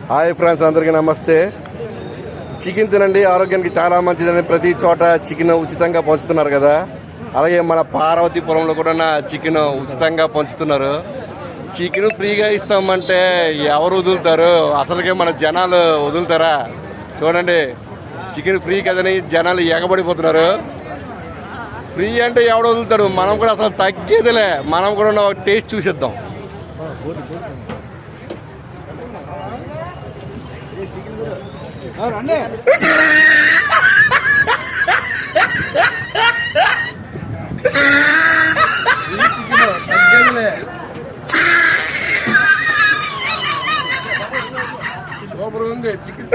Hi friends, అందరికీ నమస్తే. Chicken తినండి, ఆరోగ్యానికి చాలా మంచిదని ప్రతి చోట చికెన్ ఉచితంగా పంచుతున్నారు కదా. అలాగే మన పార్వతీపురంలో కూడా చికెన్ ఉచితంగా పంచుతున్నారు. చికెన్ ఫ్రీగా ఇస్తామంటే ఎవరు వదులుతారు? అసలుకే మన జనాలు వదులుతారా? చూడండి, చికెన్ ఫ్రీ కదని జనాలు ఎగబడిపోతున్నారు. ఫ్రీ అంటే ఎవడు వదులుతాడు? మనం కూడా అసలు తగ్గేదిలే. మనం కూడా ఒక టేస్ట్ చూసేద్దాం. సూపర్ ఉంది చికెన్.